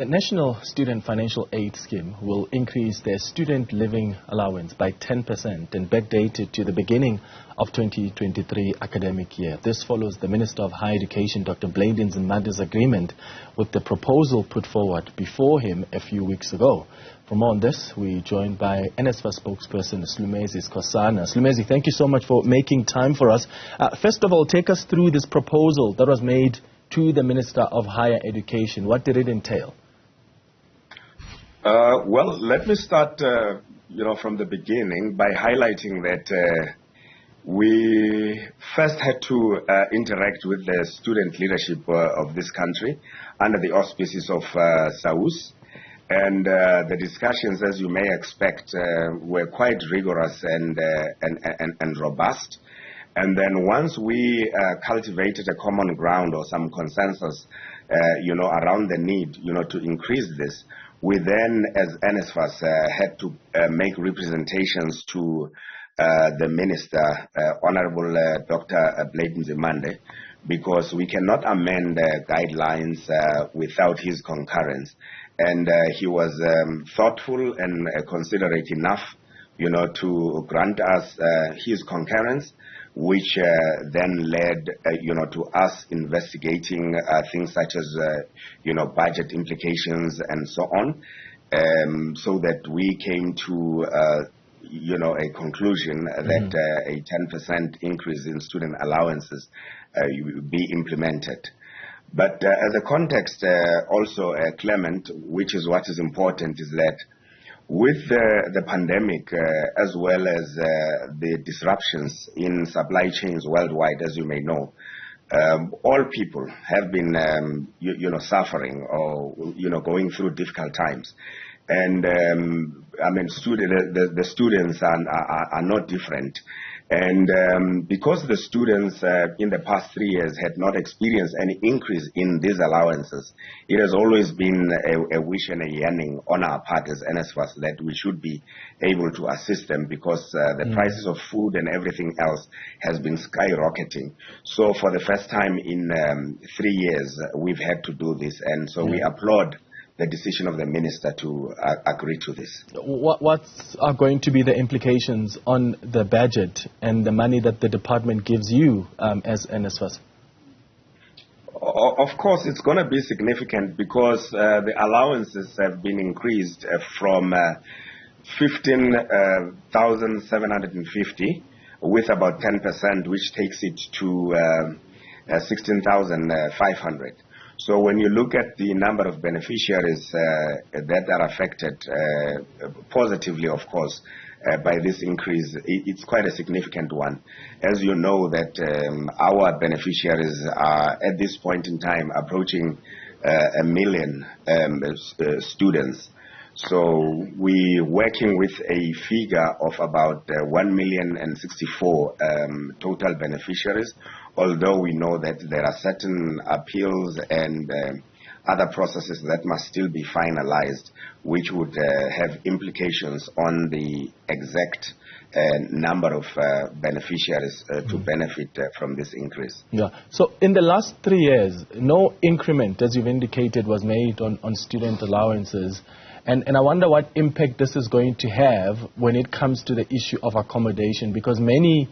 The National Student Financial Aid Scheme will increase their student living allowance by 10% and backdate it to the beginning of 2023 academic year. This follows the Minister of Higher Education, Dr. Blade Nzimade's agreement with the proposal put forward before him a few weeks ago. For more on this, we're joined by NSFAS spokesperson Slumezi Skosana. Slumezi, thank you so much for making time for us. First of all, take us through this proposal that was made to the Minister of Higher Education. What did it entail? Well, let me start, from the beginning by highlighting that we first had to interact with the student leadership of this country under the auspices of SAUS. And the discussions, as you may expect, were quite rigorous and robust. And then once we cultivated a common ground or some consensus, around the need, to increase this, we then, as NSFAS, had to make representations to the Minister, Honorable Dr. Blade Nzimade, because we cannot amend guidelines without his concurrence. And he was thoughtful and considerate enough, to grant us his concurrence, which then led, to us investigating things such as, budget implications and so on, so that we came to, a conclusion that a 10% increase in student allowances be implemented. But as a context, also, Clement, which is what is important, is that with the pandemic, as well as the disruptions in supply chains worldwide, as you may know, all people have been, suffering or, going through difficult times. And, the students are not different. And because the students in the past 3 years had not experienced any increase in these allowances, it has always been a wish and a yearning on our part as NSFAS that we should be able to assist them, because the prices of food and everything else has been skyrocketing. So for the first time in 3 years, we've had to do this. And so we applaud the decision of the minister to agree to this. What are going to be the implications on the budget and the money that the department gives you as NSFAS? Of course, it's going to be significant, because the allowances have been increased from 15,750 with about 10%, which takes it to 16,500. So when you look at the number of beneficiaries that are affected positively, of course, by this increase, it's quite a significant one. As you know, that our beneficiaries are at this point in time approaching 1 million students. So we're working with a figure of about 1,064,000 total beneficiaries, although we know that there are certain appeals and other processes that must still be finalized, which would have implications on the exact number of beneficiaries to benefit from this increase. Yeah. So in the last 3 years, no increment, as you've indicated, was made on student allowances. And I wonder what impact this is going to have when it comes to the issue of accommodation, because many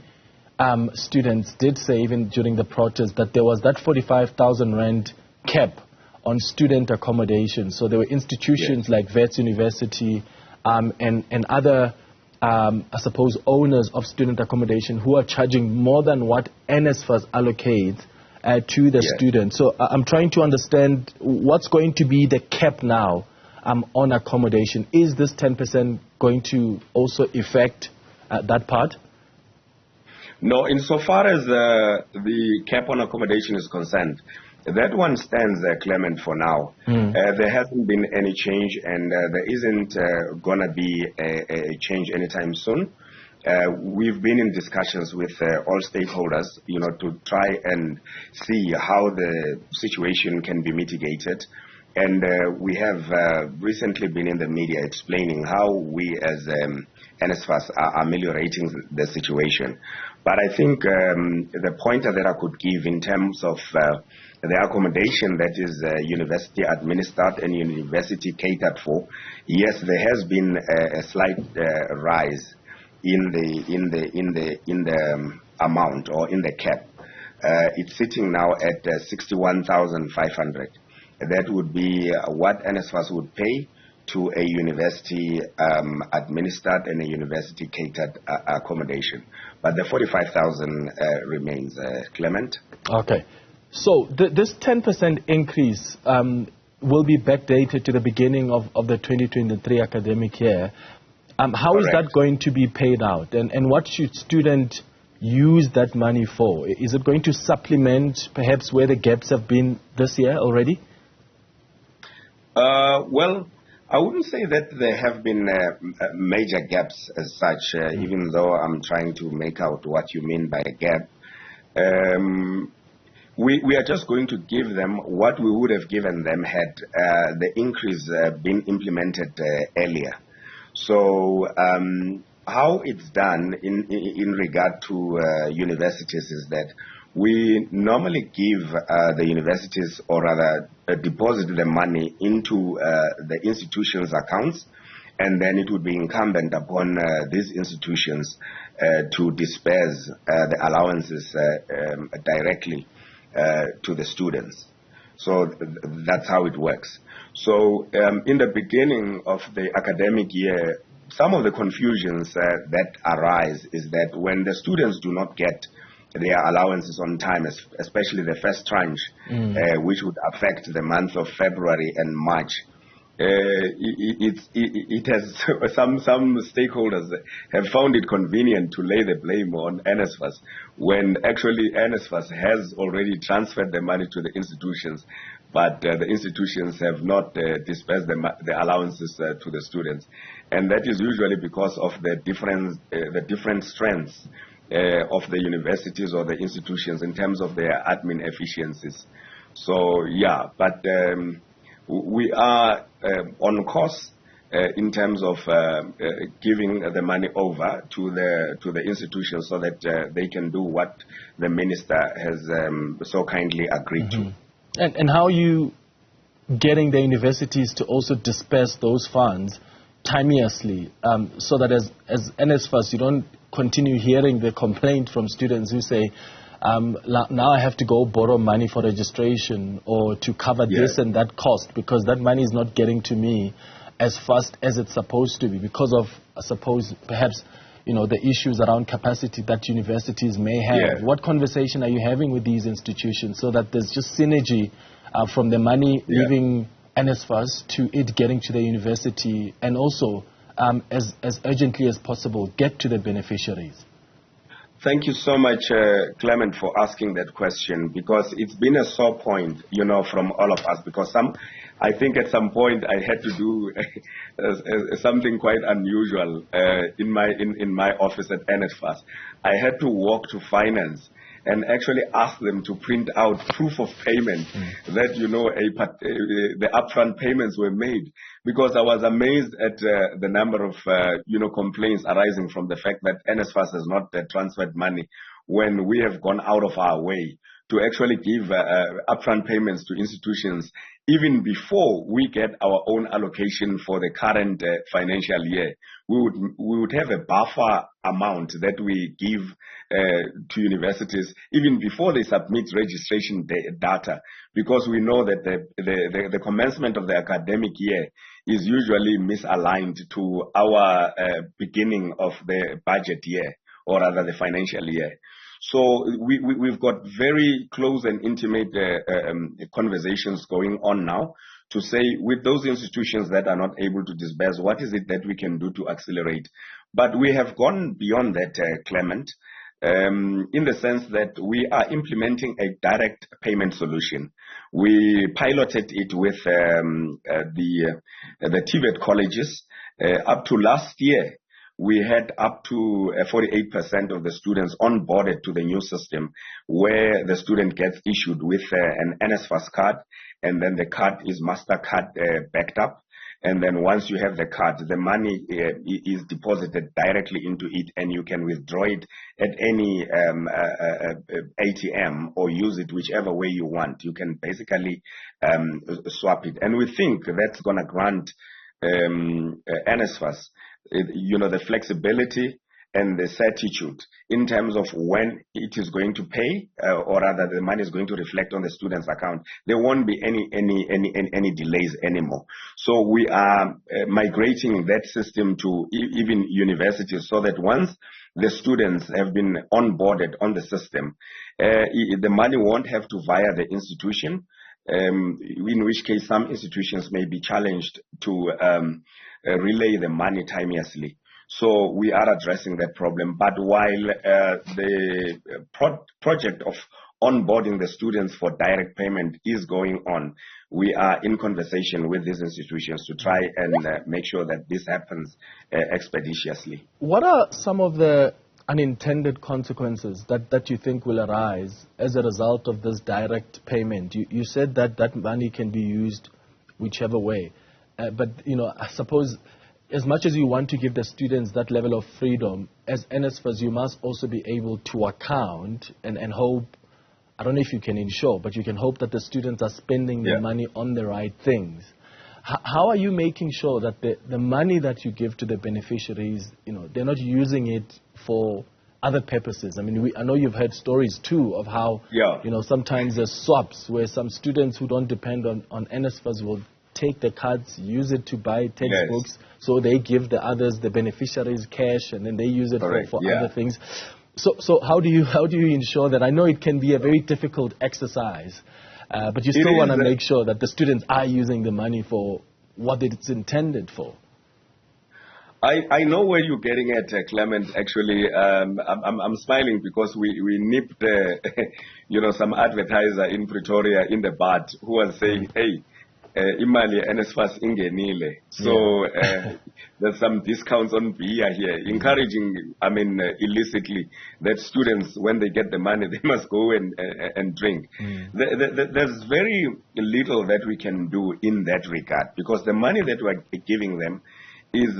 students did say, even during the protest, that there was that 45,000 rand cap on student accommodation. So there were institutions like Wits University and other, owners of student accommodation who are charging more than what NSFAS allocates to the students. So I'm trying to understand what's going to be the cap now on accommodation. Is this 10% going to also affect that part? No, insofar as the cap on accommodation is concerned, that one stands, Clement, for now. There hasn't been any change, and there isn't going to be a change anytime soon. We've been in discussions with all stakeholders, to try and see how the situation can be mitigated. And we have recently been in the media explaining how we as NSFAS are ameliorating the situation. But I think the pointer that I could give in terms of the accommodation that is university administered and university catered for, yes, there has been a slight rise in the amount or in the cap. It's sitting now at 61,500. That would be what NSFAS would pay to a university administered and a university catered accommodation. But the 45,000 remains, Clement. Okay. So this 10% increase will be backdated to the beginning of the 2023 academic year. How Correct. is that going to be paid out? And what should students use that money for? Is it going to supplement perhaps where the gaps have been this year already? Well, I wouldn't say that there have been major gaps as such, even though I'm trying to make out what you mean by a gap. We are just going to give them what we would have given them had the increase been implemented earlier. So how it's done in regard to universities is that we normally give the universities, or rather deposit the money into the institutions' accounts, and then it would be incumbent upon these institutions to disperse the allowances directly to the students. So that's how it works. So in the beginning of the academic year, some of the confusions that arise is that when the students do not get their allowances on time, especially the first tranche, which would affect the month of February and March, it has some stakeholders have found it convenient to lay the blame on NSFAS when actually NSFAS has already transferred the money to the institutions, but the institutions have not dispersed the allowances to the students, and that is usually because of the different strengths of the universities or the institutions in terms of their admin efficiencies. So yeah, but we are on course in terms of giving the money over to the institutions so that they can do what the minister has so kindly agreed to. And how are you getting the universities to also disperse those funds timeously, so that as NSFAS you don't continue hearing the complaint from students who say, now I have to go borrow money for registration or to cover this and that cost because that money is not getting to me as fast as it's supposed to be because of, I suppose, perhaps, the issues around capacity that universities may have. What conversation are you having with these institutions so that there's just synergy from the money leaving NSFAS to it getting to the university and also as urgently as possible get to the beneficiaries? Thank you so much, Clement, for asking that question, because it's been a sore point, from all of us, because I think at some point I had to do something quite unusual in my office at NSFAS. I had to walk to finance and actually ask them to print out proof of payment that, the upfront payments were made, because I was amazed at the number of, complaints arising from the fact that NSFAS has not transferred money when we have gone out of our way to actually give upfront payments to institutions even before we get our own allocation for the current financial year. We would have a buffer amount that we give to universities even before they submit registration data, because we know that the commencement of the academic year is usually misaligned to our beginning of the budget year, or rather the financial year. So we've got very close and intimate conversations going on now to say, with those institutions that are not able to disburse, what is it that we can do to accelerate? But we have gone beyond that, Clement, in the sense that we are implementing a direct payment solution. We piloted it with the TVET colleges. Up to last year, we had up to 48% of the students onboarded to the new system, where the student gets issued with an NSFAS card, and then the card is MasterCard backed up. And then once you have the card, the money is deposited directly into it, and you can withdraw it at any ATM or use it whichever way you want. You can basically swap it. And we think that's going to grant NSFAS, the flexibility and the certitude in terms of when it is going to pay, or rather the money is going to reflect on the student's account. There won't be any delays anymore. So we are migrating that system to even universities, so that once the students have been onboarded on the system, the money won't have to via the institution, in which case some institutions may be challenged to relay the money timeously. So we are addressing that problem. But while the project of onboarding the students for direct payment is going on, we are in conversation with these institutions to try and make sure that this happens expeditiously. What are some of the unintended consequences that you think will arise as a result of this direct payment? You said that money can be used whichever way. But, I suppose, as much as you want to give the students that level of freedom, as NSFAS, you must also be able to account and hope, I don't know if you can ensure, but you can hope that the students are spending their money on the right things. How are you making sure that the money that you give to the beneficiaries, they're not using it for other purposes? I mean, I know you've heard stories too of how, sometimes there's swaps where some students who don't depend on NSFAS will take the cards, use it to buy textbooks, so they give the others, the beneficiaries, cash, and then they use it for other things. So how do you ensure that? I know it can be a very difficult exercise, but you still want to make sure that the students are using the money for what it's intended for. I know where you're getting at, Clement. Actually, I'm smiling because we nipped, some advertiser in Pretoria in the bud who was saying, hey, imali NSFAS ingenile. So there's some discounts on beer here, encouraging, illicitly, that students, when they get the money, they must go and drink. There's very little that we can do in that regard, because the money that we're giving them is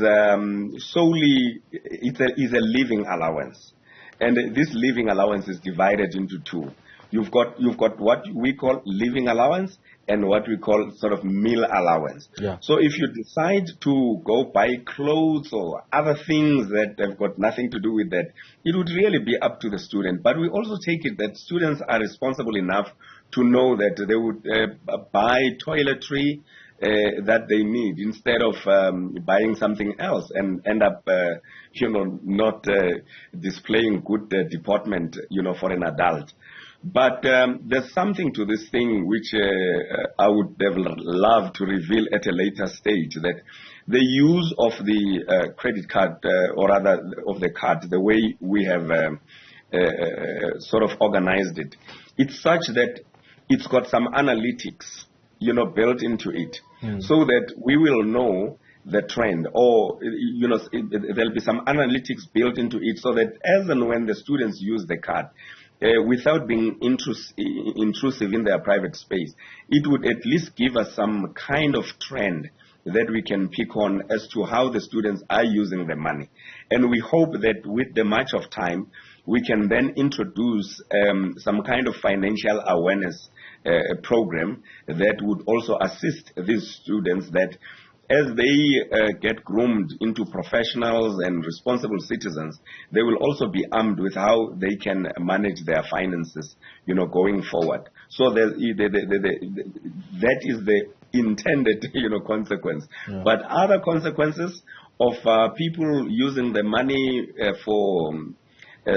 solely, is a living allowance. And this living allowance is divided into two. You've got what we call living allowance and what we call sort of meal allowance. So if you decide to go buy clothes or other things that have got nothing to do with that, it would really be up to the student. But we also take it that students are responsible enough to know that they would buy toiletry that they need instead of buying something else and end up, not displaying good deportment, for an adult. But there's something to this thing which I would have loved to reveal at a later stage, that the use of the credit card, or rather of the card, the way we have sort of organized it, it's such that it's got some analytics, built into it, so that we will know the trend, or there'll be some analytics built into it, so that as and when the students use the card, without being intrusive in their private space, it would at least give us some kind of trend that we can pick on as to how the students are using the money. And we hope that with the march of time, we can then introduce some kind of financial awareness program that would also assist these students, that as they get groomed into professionals and responsible citizens, they will also be armed with how they can manage their finances, going forward. So that is the intended, consequence. But other consequences of people using the money for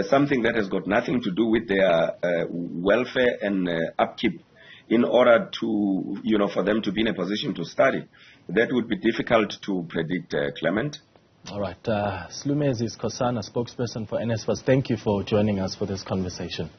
something that has got nothing to do with their welfare and upkeep, in order to, for them to be in a position to study, that would be difficult to predict, Clement. All right. Slumezi Skosana, spokesperson for NSFAS, thank you for joining us for this conversation.